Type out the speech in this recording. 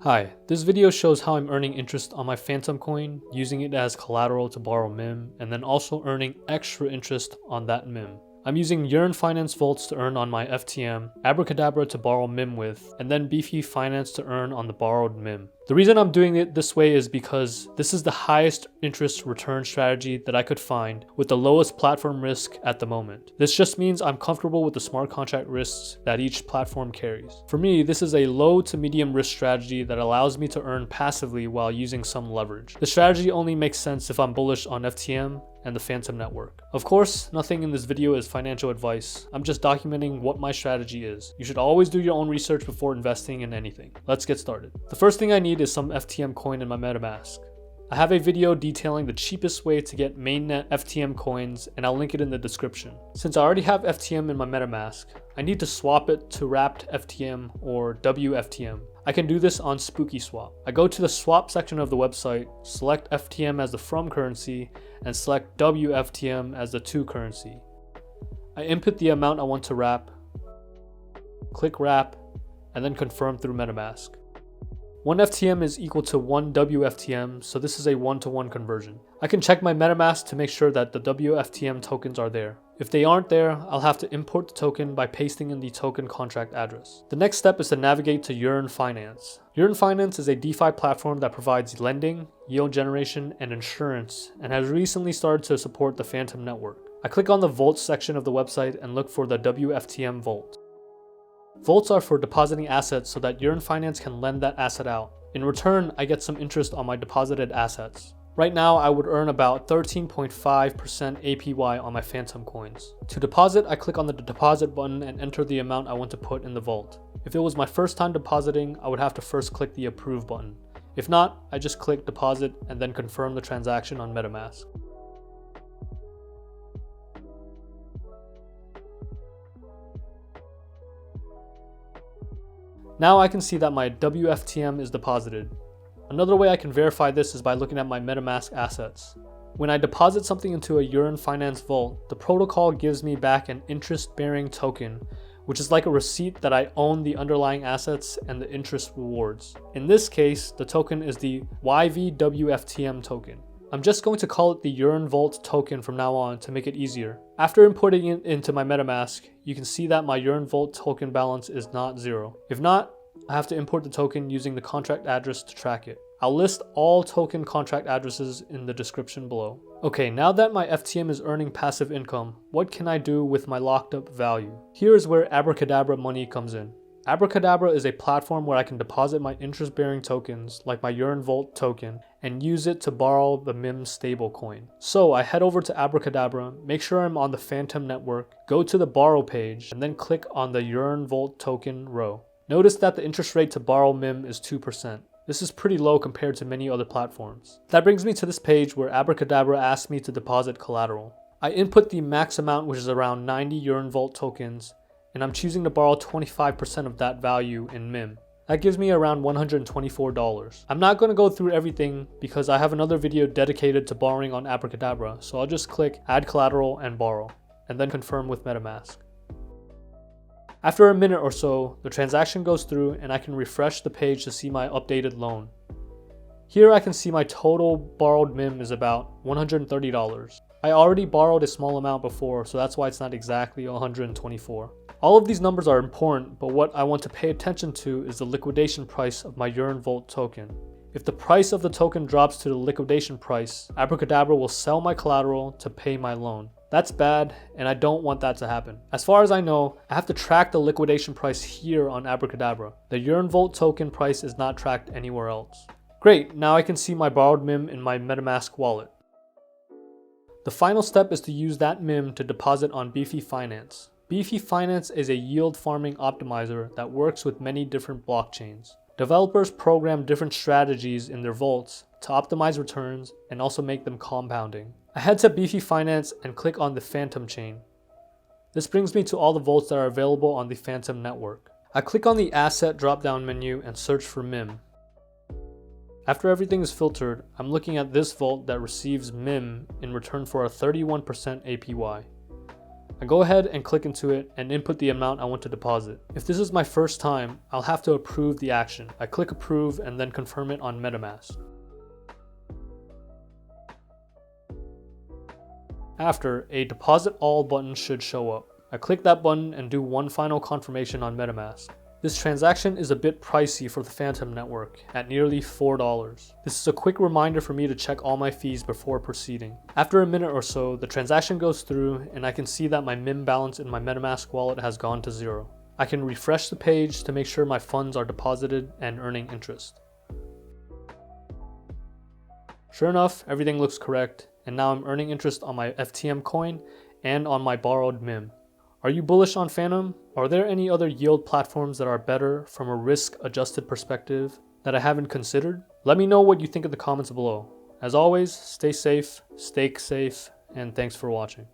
Hi, this video shows how I'm earning interest on my Fantom coin, using it as collateral to borrow MIM, and then also earning extra interest on that MIM. I'm using Yearn Finance vaults to earn on my FTM, Abracadabra to borrow MIM with, and then Beefy Finance to earn on the borrowed MIM. The reason I'm doing it this way is because this is the highest interest return strategy that I could find with the lowest platform risk at the moment. This just means I'm comfortable with the smart contract risks that each platform carries. For me, this is a low to medium risk strategy that allows me to earn passively while using some leverage. The strategy only makes sense if I'm bullish on FTM and the Fantom network. Of course, nothing in this video is financial advice. I'm just documenting what my strategy is. You should always do your own research before investing in anything. Let's get started. The first thing I need is some FTM coin in my MetaMask. I have a video detailing the cheapest way to get mainnet FTM coins, and I'll link it in the description. Since I already have FTM in my MetaMask, I need to swap it to wrapped FTM or wFTM. I can do this on SpookySwap. I go to the swap section of the website, select FTM as the from currency, and select wFTM as the to currency. I input the amount I want to wrap, click wrap, and then confirm through MetaMask. 1 FTM is equal to 1 wFTM, so this is a 1-to-1 conversion. I can check my MetaMask to make sure that the wFTM tokens are there. If they aren't there, I'll have to import the token by pasting in the token contract address. The next step is to navigate to Yearn Finance. Yearn Finance is a DeFi platform that provides lending, yield generation, and insurance, and has recently started to support the Fantom network. I click on the Vaults section of the website and look for the wFTM Vault. Vaults are for depositing assets so that Yearn Finance can lend that asset out. In return, I get some interest on my deposited assets. Right now, I would earn about 13.5% APY on my Fantom coins. To deposit, I click on the deposit button and enter the amount I want to put in the vault. If it was my first time depositing, I would have to first click the approve button. If not, I just click deposit and then confirm the transaction on MetaMask. Now I can see that my wFTM is deposited. Another way I can verify this is by looking at my MetaMask assets. When I deposit something into a Yearn Finance vault, the protocol gives me back an interest-bearing token, which is like a receipt that I own the underlying assets and the interest rewards. In this case, the token is the yvWFTM token. I'm just going to call it the Yearn Vault token from now on to make it easier. After importing it into my MetaMask, you can see that my Yearn Vault token balance is not 0. If not, I have to import the token using the contract address to track it. I'll list all token contract addresses in the description below. Okay, now that my FTM is earning passive income, what can I do with my locked up value? Here is where Abracadabra money comes in. Abracadabra is a platform where I can deposit my interest-bearing tokens, like my Yearn Vault token, and use it to borrow the MIM stablecoin. So I head over to Abracadabra, make sure I'm on the Fantom network, go to the borrow page, and then click on the Yearn Vault token row. Notice that the interest rate to borrow MIM is 2%. This is pretty low compared to many other platforms. That brings me to this page where Abracadabra asks me to deposit collateral. I input the max amount, which is around 90 Yearn Vault tokens, and I'm choosing to borrow 25% of that value in MIM. That gives me around $124. I'm not going to go through everything because I have another video dedicated to borrowing on Abracadabra, so I'll just click add collateral and borrow, and then confirm with MetaMask. After a minute or so, the transaction goes through and I can refresh the page to see my updated loan. Here I can see my total borrowed MIM is about $130. I already borrowed a small amount before, so that's why it's not exactly $124. All of these numbers are important, but what I want to pay attention to is the liquidation price of my Yearn Vault token. If the price of the token drops to the liquidation price, Abracadabra will sell my collateral to pay my loan. That's bad, and I don't want that to happen. As far as I know, I have to track the liquidation price here on Abracadabra. The Yearn Vault token price is not tracked anywhere else. Great, now I can see my borrowed MIM in my MetaMask wallet. The final step is to use that MIM to deposit on Beefy Finance. Beefy Finance is a yield farming optimizer that works with many different blockchains. Developers program different strategies in their vaults to optimize returns and also make them compounding. I head to Beefy Finance and click on the Fantom chain. This brings me to all the vaults that are available on the Fantom network. I click on the asset drop-down menu and search for MIM. After everything is filtered, I'm looking at this vault that receives MIM in return for a 31% APY. I go ahead and click into it and input the amount I want to deposit. If this is my first time, I'll have to approve the action. I click approve and then confirm it on MetaMask. After, a deposit all button should show up. I click that button and do one final confirmation on MetaMask. This transaction is a bit pricey for the Fantom network, at nearly $4. This is a quick reminder for me to check all my fees before proceeding. After a minute or so, the transaction goes through and I can see that my MIM balance in my MetaMask wallet has gone to 0. I can refresh the page to make sure my funds are deposited and earning interest. Sure enough, everything looks correct, and now I'm earning interest on my FTM coin and on my borrowed MIM. Are you bullish on Fantom? Are there any other yield platforms that are better from a risk-adjusted perspective that I haven't considered? Let me know what you think in the comments below. As always, stay safe, stake safe, and thanks for watching.